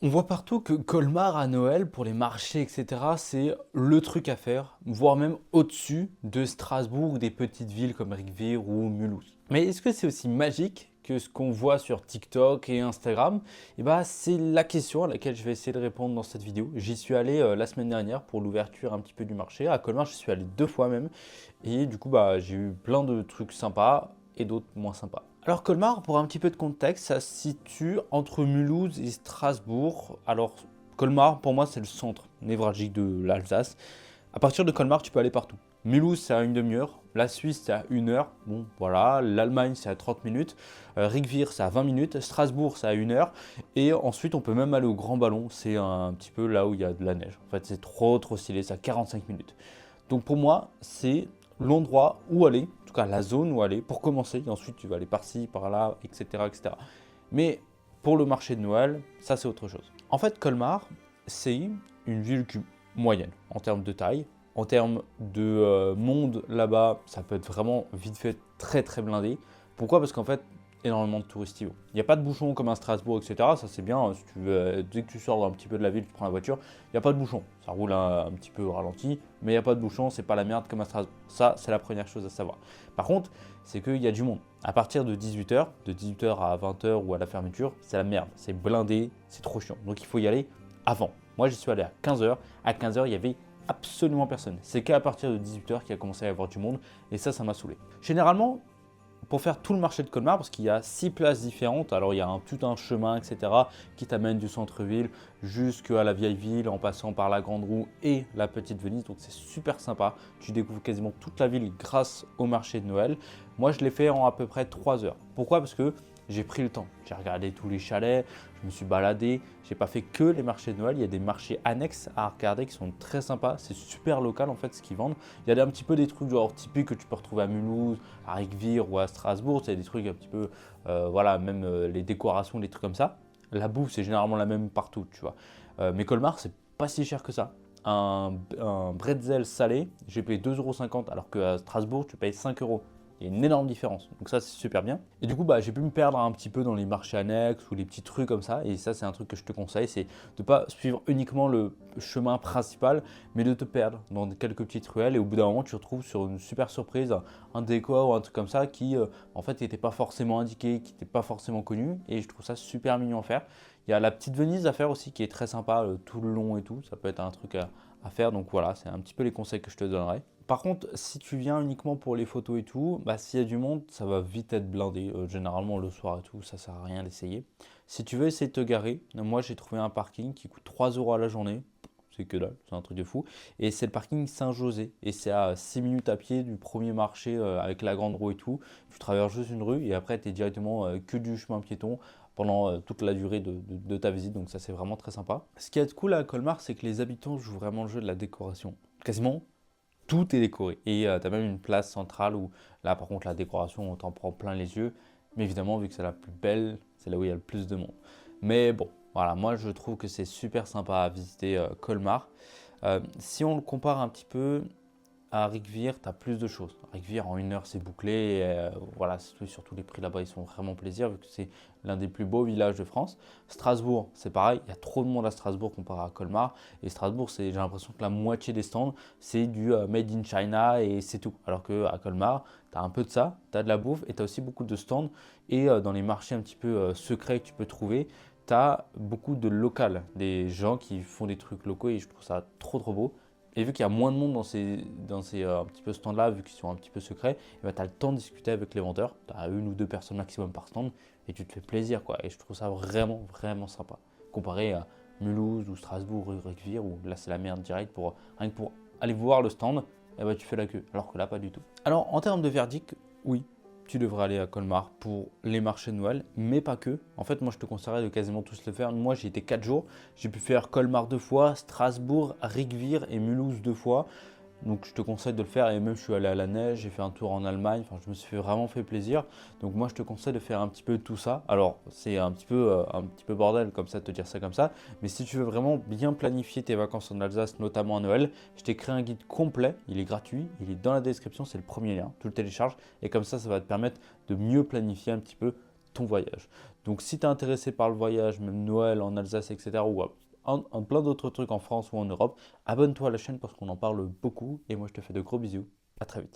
On voit partout que Colmar à Noël, pour les marchés, etc., c'est le truc à faire, voire même au-dessus de Strasbourg ou des petites villes comme Rigvir ou Mulhouse. Mais est-ce que c'est aussi magique que ce qu'on voit sur TikTok et Instagram? Eh ben, c'est la question à laquelle je vais essayer de répondre dans cette vidéo. J'y suis allé la semaine dernière pour l'ouverture un petit peu du marché. À Colmar, je suis allé 2 fois même. Et du coup, j'ai eu plein de trucs sympas et d'autres moins sympas. Alors Colmar, pour un petit peu de contexte, ça se situe entre Mulhouse et Strasbourg. Alors Colmar, pour moi, c'est le centre névralgique de l'Alsace. À partir de Colmar, tu peux aller partout. Mulhouse, c'est à une demi-heure. La Suisse, c'est à 1 heure. Bon, voilà. L'Allemagne, c'est à 30 minutes. Rigvir, c'est à 20 minutes. Strasbourg, c'est à 1 heure. Et ensuite, on peut même aller au Grand Ballon. C'est un petit peu là où il y a de la neige. En fait, c'est trop stylé. C'est à 45 minutes. Donc pour moi, c'est l'endroit où aller, en tout cas la zone où aller pour commencer. Et ensuite, tu vas aller par-ci, par-là, etc., etc. Mais pour le marché de Noël, ça c'est autre chose. En fait, Colmar, c'est une ville moyenne en termes de taille. En termes de monde là-bas, ça peut être vraiment vite fait très blindé. Pourquoi? Parce qu'en fait, énormément de touristes y vont. Il n'y a pas de bouchons comme à Strasbourg, etc. Ça c'est bien. Si tu veux, dès que tu sors un petit peu de la ville, tu prends la voiture, il n'y a pas de bouchons. Ça roule un petit peu au ralenti, mais il n'y a pas de bouchons, c'est pas la merde comme à Strasbourg. Ça, c'est la première chose à savoir. Par contre, c'est qu'il y a du monde. À partir de 18 h, de 18 h à 20 h ou à la fermeture, c'est la merde. C'est blindé, c'est trop chiant. Donc il faut y aller avant. Moi, j'y suis allé à 15 h. À 15 h, il y avait absolument personne. C'est qu'à partir de 18 h qu'il a commencé à y avoir du monde, et ça m'a saoulé. Généralement, pour faire tout le marché de Colmar, parce qu'il y a 6 places différentes, alors il y a tout un chemin, etc., qui t'amène du centre-ville jusqu'à la vieille ville, en passant par la Grande Roue et la Petite Venise, donc c'est super sympa. Tu découvres quasiment toute la ville grâce au marché de Noël. Moi, je l'ai fait en à peu près 3 heures. Pourquoi? Parce que j'ai pris le temps. J'ai regardé tous les chalets, je me suis baladé. J'ai pas fait que les marchés de Noël. Il y a des marchés annexes à regarder qui sont très sympas. C'est super local en fait ce qu'ils vendent. Il y a un petit peu des trucs genre typiques que tu peux retrouver à Mulhouse, à Rigvir ou à Strasbourg. C'est des trucs un petit peu, voilà, même les décorations, des trucs comme ça. La bouffe, c'est généralement la même partout, tu vois. Mais Colmar, c'est pas si cher que ça. Un bretzel salé, j'ai payé 2,50 € alors qu'à Strasbourg, tu payes 5 euros. Il y a une énorme différence. Donc ça, c'est super bien. Et du coup, j'ai pu me perdre un petit peu dans les marchés annexes ou les petits trucs comme ça. Et ça, c'est un truc que je te conseille, c'est de ne pas suivre uniquement le chemin principal, mais de te perdre dans quelques petites ruelles. Et au bout d'un moment, tu te retrouves sur une super surprise, un décor ou un truc comme ça qui, en fait, n'était pas forcément indiqué, qui n'était pas forcément connu. Et je trouve ça super mignon à faire. Il y a la petite Venise à faire aussi qui est très sympa tout le long et tout. Ça peut être un truc à faire. Donc voilà, c'est un petit peu les conseils que je te donnerai. Par contre, si tu viens uniquement pour les photos et tout, s'il y a du monde, ça va vite être blindé. Généralement, le soir et tout, ça sert à rien d'essayer. Si tu veux essayer de te garer, moi j'ai trouvé un parking qui coûte 3 euros à la journée. C'est que dalle, c'est un truc de fou. Et c'est le parking Saint-José. Et c'est à 6 minutes à pied du premier marché avec la grande roue et tout. Tu traverses juste une rue et après tu es directement que du chemin piéton pendant toute la durée de ta visite. Donc ça c'est vraiment très sympa. Ce qui est cool à Colmar, c'est que les habitants jouent vraiment le jeu de la décoration. Quasiment tout est décoré. Et tu as même une place centrale où là par contre la décoration on t'en prend plein les yeux. Mais évidemment vu que c'est la plus belle, c'est là où il y a le plus de monde. Mais bon, voilà, moi je trouve que c'est super sympa à visiter Colmar. Si on le compare un petit peu à Rigvir, tu as plus de choses. Rigvir, en 1 heure, c'est bouclé. Et, voilà, surtout les prix là-bas, ils sont vraiment plaisir vu que c'est l'un des plus beaux villages de France. Strasbourg, c'est pareil. Il y a trop de monde à Strasbourg comparé à Colmar. Et Strasbourg, j'ai l'impression que la moitié des stands, c'est du Made in China et c'est tout. Alors qu'à Colmar, tu as un peu de ça, tu as de la bouffe et tu as aussi beaucoup de stands. Et dans les marchés un petit peu secrets que tu peux trouver, tu as beaucoup de local, des gens qui font des trucs locaux et je trouve ça trop beau. Et vu qu'il y a moins de monde dans ces un petit peu stands-là, vu qu'ils sont un petit peu secrets, tu as le temps de discuter avec les vendeurs. Tu as 1 ou 2 personnes maximum par stand et tu te fais plaisir, quoi. Et je trouve ça vraiment sympa. Comparé à Mulhouse ou Strasbourg ou Rigvir, où là c'est la merde direct rien que pour aller voir le stand, tu fais la queue. Alors que là, pas du tout. Alors en termes de verdict, oui, tu devrais aller à Colmar pour les marchés de Noël, mais pas que. En fait, moi, je te conseillerais de quasiment tous le faire. Moi, j'ai été 4 jours. J'ai pu faire Colmar 2 fois, Strasbourg, Rigvir et Mulhouse 2 fois. Donc je te conseille de le faire et même je suis allé à la neige, j'ai fait un tour en Allemagne, enfin je me suis vraiment fait plaisir. Donc moi je te conseille de faire un petit peu tout ça. Alors c'est un petit peu bordel comme ça de te dire ça comme ça, mais si tu veux vraiment bien planifier tes vacances en Alsace, notamment à Noël, je t'ai créé un guide complet, il est gratuit, il est dans la description, c'est le premier lien, tu le télécharges et comme ça va te permettre de mieux planifier un petit peu ton voyage. Donc si tu es intéressé par le voyage, même Noël en Alsace, etc., ou en plein d'autres trucs en France ou en Europe, abonne-toi à la chaîne parce qu'on en parle beaucoup. Et moi, je te fais de gros bisous. À très vite.